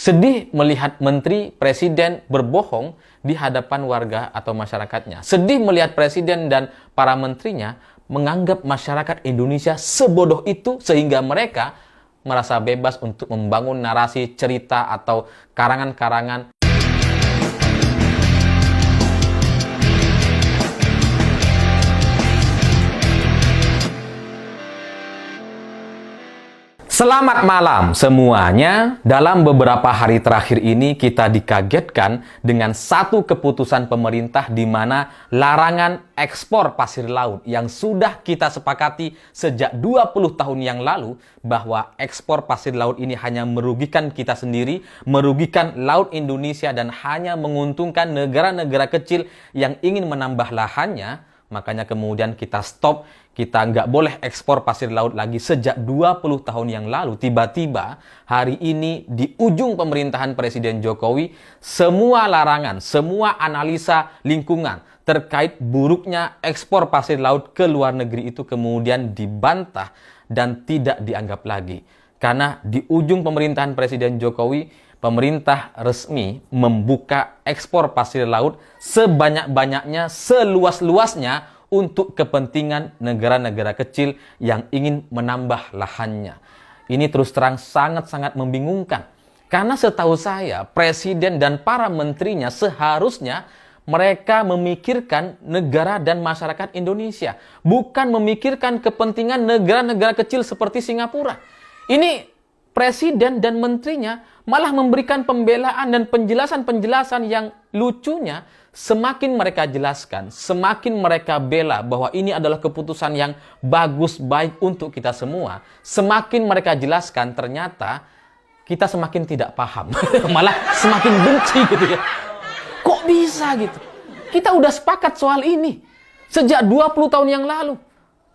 Sedih melihat menteri, presiden berbohong di hadapan warga atau masyarakatnya. Sedih melihat presiden dan para menterinya menganggap masyarakat Indonesia sebodoh itu sehingga mereka merasa bebas untuk membangun narasi, cerita, atau karangan-karangan. Selamat malam semuanya. Dalam beberapa hari terakhir ini kita dikagetkan dengan satu keputusan pemerintah di mana larangan ekspor pasir laut yang sudah kita sepakati sejak 20 tahun yang lalu bahwa ekspor pasir laut ini hanya merugikan kita sendiri, merugikan laut Indonesia dan hanya menguntungkan negara-negara kecil yang ingin menambah lahannya. Makanya kemudian kita stop, kita nggak boleh ekspor pasir laut lagi sejak 20 tahun yang lalu. Tiba-tiba hari ini di ujung pemerintahan Presiden Jokowi, semua larangan, semua analisa lingkungan terkait buruknya ekspor pasir laut ke luar negeri itu kemudian dibantah dan tidak dianggap lagi. Karena di ujung pemerintahan Presiden Jokowi, pemerintah resmi membuka ekspor pasir laut sebanyak-banyaknya, seluas-luasnya untuk kepentingan negara-negara kecil yang ingin menambah lahannya. Ini terus terang sangat-sangat membingungkan. Karena setahu saya, presiden dan para menterinya seharusnya mereka memikirkan negara dan masyarakat Indonesia, bukan memikirkan kepentingan negara-negara kecil seperti Singapura. Ini presiden dan menterinya malah memberikan pembelaan dan penjelasan-penjelasan yang lucunya. Semakin mereka jelaskan, semakin mereka bela bahwa ini adalah keputusan yang bagus, baik untuk kita semua. Semakin mereka jelaskan, ternyata kita semakin tidak paham. Malah semakin benci gitu ya. Kok bisa gitu? Kita udah sepakat soal ini sejak 20 tahun yang lalu.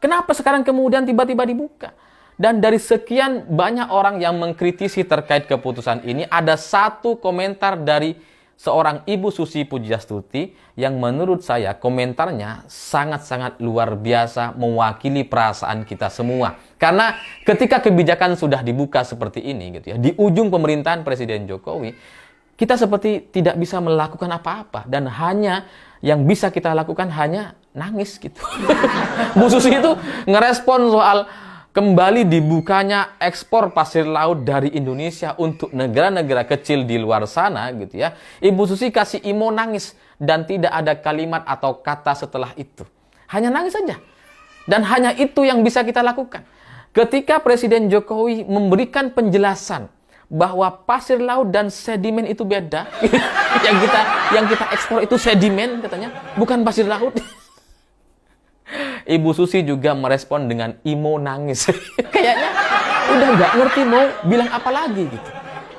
Kenapa sekarang kemudian tiba-tiba dibuka? Dan dari sekian banyak orang yang mengkritisi terkait keputusan ini, ada satu komentar dari seorang Ibu Susi Pujiastuti yang menurut saya komentarnya sangat-sangat luar biasa mewakili perasaan kita semua. Karena ketika kebijakan sudah dibuka seperti ini gitu ya, di ujung pemerintahan Presiden Jokowi, kita seperti tidak bisa melakukan apa-apa dan hanya yang bisa kita lakukan hanya nangis gitu. Bu Susi itu ngerespon soal kembali dibukanya ekspor pasir laut dari Indonesia untuk negara-negara kecil di luar sana gitu ya. Ibu Susi kasih imo nangis dan tidak ada kalimat atau kata setelah itu. Hanya nangis saja. Dan hanya itu yang bisa kita lakukan. Ketika Presiden Jokowi memberikan penjelasan bahwa pasir laut dan sedimen itu beda. yang kita ekspor itu sedimen katanya, bukan pasir laut. Ibu Susi juga merespon dengan imo nangis. Kayaknya udah nggak ngerti mau bilang apa lagi gitu.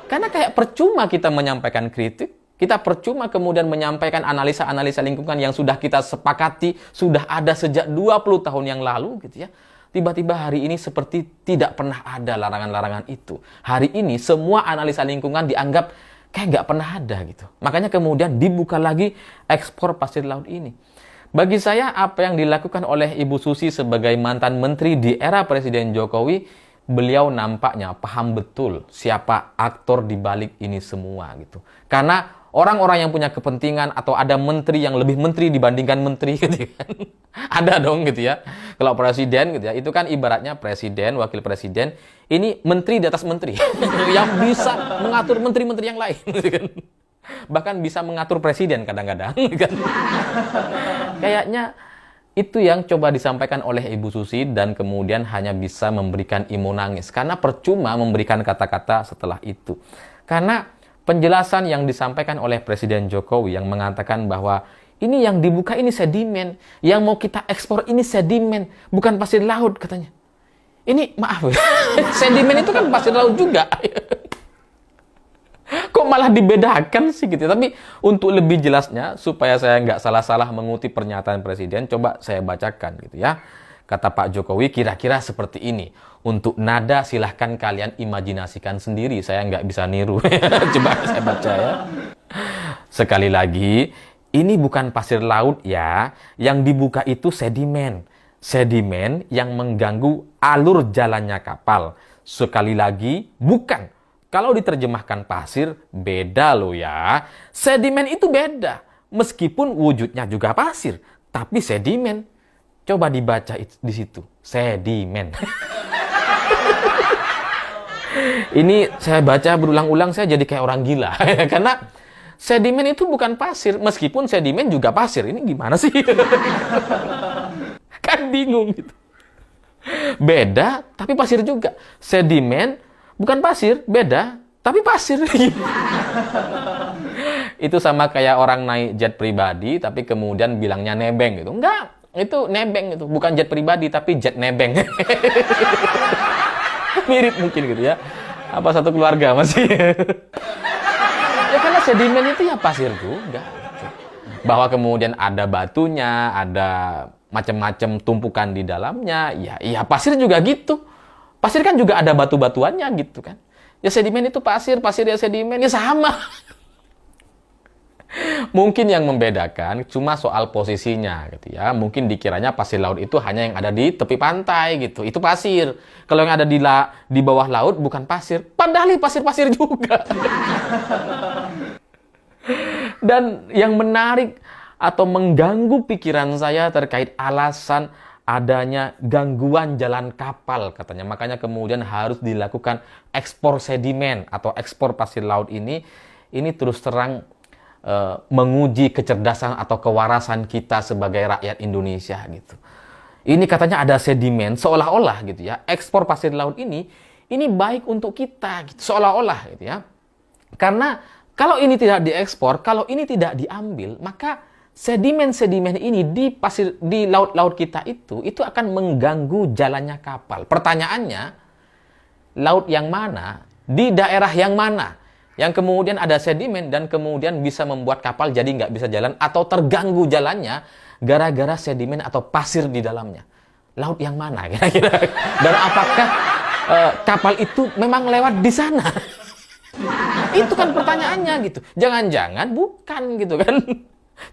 Karena kayak percuma kita menyampaikan kritik, kita percuma kemudian menyampaikan analisa-analisa lingkungan yang sudah kita sepakati, sudah ada sejak 20 tahun yang lalu gitu ya. Tiba-tiba hari ini seperti tidak pernah ada larangan-larangan itu. Hari ini semua analisa lingkungan dianggap kayak nggak pernah ada gitu. Makanya kemudian dibuka lagi ekspor pasir laut ini. Bagi saya, apa yang dilakukan oleh Ibu Susi sebagai mantan menteri di era Presiden Jokowi, beliau nampaknya paham betul siapa aktor di balik ini semua gitu. Karena orang-orang yang punya kepentingan atau ada menteri yang lebih menteri dibandingkan menteri gitu kan. Ada dong gitu ya. Kalau presiden gitu ya, itu kan ibaratnya presiden, wakil presiden, ini menteri di atas menteri yang bisa mengatur menteri-menteri yang lain gitu kan. Bahkan bisa mengatur presiden kadang-kadang kan. Kayaknya itu yang coba disampaikan oleh Ibu Susi dan kemudian hanya bisa memberikan imo nangis. Karena percuma memberikan kata-kata setelah itu. Karena penjelasan yang disampaikan oleh Presiden Jokowi yang mengatakan bahwa ini yang dibuka ini sedimen, yang mau kita ekspor ini sedimen, bukan pasir laut katanya. Ini maaf ya, sedimen itu kan pasir laut juga. Kok malah dibedakan sih gitu. Tapi untuk lebih jelasnya, supaya saya nggak salah-salah mengutip pernyataan Presiden, coba saya bacakan gitu ya. Kata Pak Jokowi kira-kira seperti ini. Untuk nada silahkan kalian imajinasikan sendiri. Saya nggak bisa niru. Coba saya baca ya. Sekali lagi, ini bukan pasir laut ya. Yang dibuka itu sedimen. Sedimen yang mengganggu alur jalannya kapal. Sekali lagi, bukan. Kalau diterjemahkan pasir, beda loh ya. Sedimen itu beda. Meskipun wujudnya juga pasir, tapi sedimen. Coba dibaca di situ. Sedimen. Ini saya baca berulang-ulang, saya jadi kayak orang gila. Karena sedimen itu bukan pasir. Meskipun sedimen juga pasir. Ini gimana sih? Kan bingung gitu. Beda, tapi pasir juga. Sedimen bukan pasir, beda, tapi pasir. Itu sama kayak orang naik jet pribadi, tapi kemudian bilangnya nebeng gitu. Enggak, itu nebeng itu. Bukan jet pribadi, tapi jet nebeng. Mirip mungkin gitu ya. Apa satu keluarga masih? Ya karena sedimen itu ya pasir juga. Bahwa kemudian ada batunya, ada macam-macam tumpukan di dalamnya, ya pasir juga gitu. Pasir kan juga ada batu-batuannya gitu kan. Ya sedimen itu pasir, pasir ya sedimen, ya sama. Mungkin yang membedakan cuma soal posisinya gitu ya. Mungkin dikiranya pasir laut itu hanya yang ada di tepi pantai gitu. Itu pasir. Kalau yang ada di bawah laut bukan pasir. Padahal pasir-pasir juga. Dan yang menarik atau mengganggu pikiran saya terkait alasan adanya gangguan jalan kapal katanya. Makanya kemudian harus dilakukan ekspor sedimen atau ekspor pasir laut ini terus terang menguji kecerdasan atau kewarasan kita sebagai rakyat Indonesia gitu. Ini katanya ada sedimen seolah-olah gitu ya. Ekspor pasir laut ini baik untuk kita gitu, seolah-olah gitu ya. Karena kalau ini tidak diekspor, kalau ini tidak diambil, maka sedimen-sedimen ini di laut-laut kita itu akan mengganggu jalannya kapal. Pertanyaannya, laut yang mana, di daerah yang mana, yang kemudian ada sedimen dan kemudian bisa membuat kapal jadi nggak bisa jalan atau terganggu jalannya gara-gara sedimen atau pasir di dalamnya. Laut yang mana kira-kira? Dan apakah kapal itu memang lewat di sana? Itu kan pertanyaannya gitu. Jangan-jangan bukan gitu kan.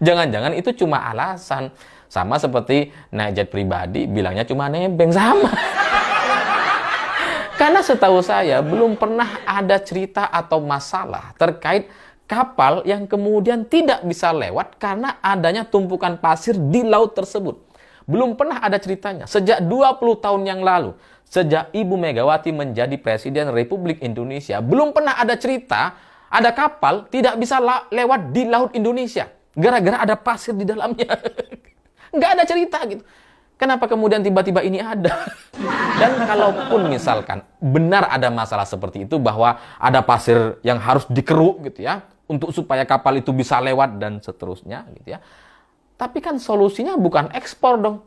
Jangan-jangan itu cuma alasan. Sama seperti naik jet pribadi, bilangnya cuma nebeng. Sama. Karena setahu saya, belum pernah ada cerita atau masalah terkait kapal yang kemudian tidak bisa lewat karena adanya tumpukan pasir di laut tersebut. Belum pernah ada ceritanya. Sejak 20 tahun yang lalu, sejak Ibu Megawati menjadi Presiden Republik Indonesia, belum pernah ada cerita, ada kapal tidak bisa lewat di laut Indonesia. Gara-gara ada pasir di dalamnya. Nggak ada cerita gitu. Kenapa kemudian tiba-tiba ini ada? Dan kalaupun misalkan benar ada masalah seperti itu, bahwa ada pasir yang harus dikeruk gitu ya, untuk supaya kapal itu bisa lewat dan seterusnya gitu ya. Tapi kan solusinya bukan ekspor dong.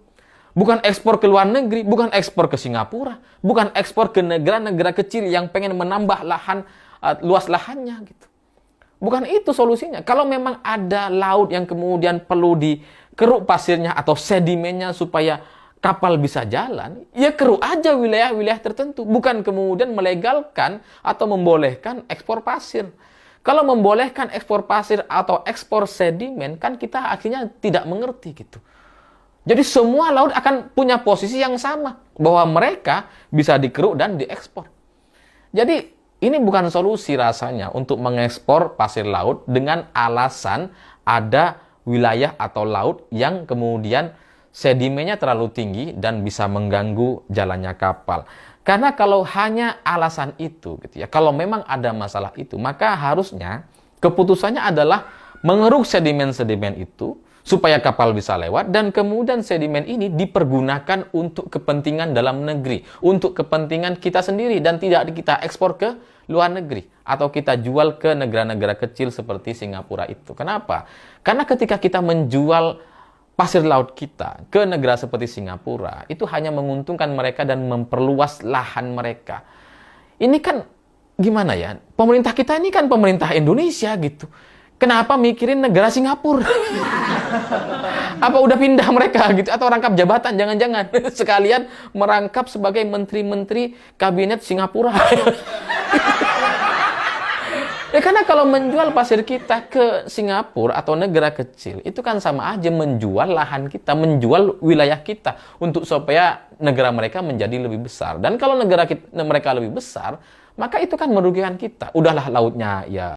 Bukan ekspor ke luar negeri, bukan ekspor ke Singapura, bukan ekspor ke negara-negara kecil yang pengen menambah lahan, luas lahannya gitu. Bukan itu solusinya. Kalau memang ada laut yang kemudian perlu dikeruk pasirnya atau sedimennya supaya kapal bisa jalan, ya keruk aja wilayah-wilayah tertentu. Bukan kemudian melegalkan atau membolehkan ekspor pasir. Kalau membolehkan ekspor pasir atau ekspor sedimen, kan kita akhirnya tidak mengerti gitu. Jadi semua laut akan punya posisi yang sama, bahwa mereka bisa dikeruk dan diekspor. Jadi ini bukan solusi rasanya untuk mengekspor pasir laut dengan alasan ada wilayah atau laut yang kemudian sedimennya terlalu tinggi dan bisa mengganggu jalannya kapal. Karena kalau hanya alasan itu, gitu ya, kalau memang ada masalah itu, maka harusnya keputusannya adalah mengeruk sedimen-sedimen itu supaya kapal bisa lewat, dan kemudian sedimen ini dipergunakan untuk kepentingan dalam negeri, untuk kepentingan kita sendiri, dan tidak kita ekspor ke luar negeri atau kita jual ke negara-negara kecil seperti Singapura itu. Kenapa? Karena ketika kita menjual pasir laut kita ke negara seperti Singapura, itu hanya menguntungkan mereka dan memperluas lahan mereka. Ini kan gimana ya? Pemerintah kita ini kan pemerintah Indonesia gitu. Kenapa mikirin negara Singapura? Apa udah pindah mereka gitu? Atau rangkap jabatan? Jangan-jangan sekalian merangkap sebagai menteri-menteri kabinet Singapura. Ya karena kalau menjual pasir kita ke Singapura atau negara kecil, itu kan sama aja menjual lahan kita, menjual wilayah kita untuk supaya negara mereka menjadi lebih besar. Dan kalau negara mereka lebih besar, maka itu kan merugikan kita. Udahlah lautnya ya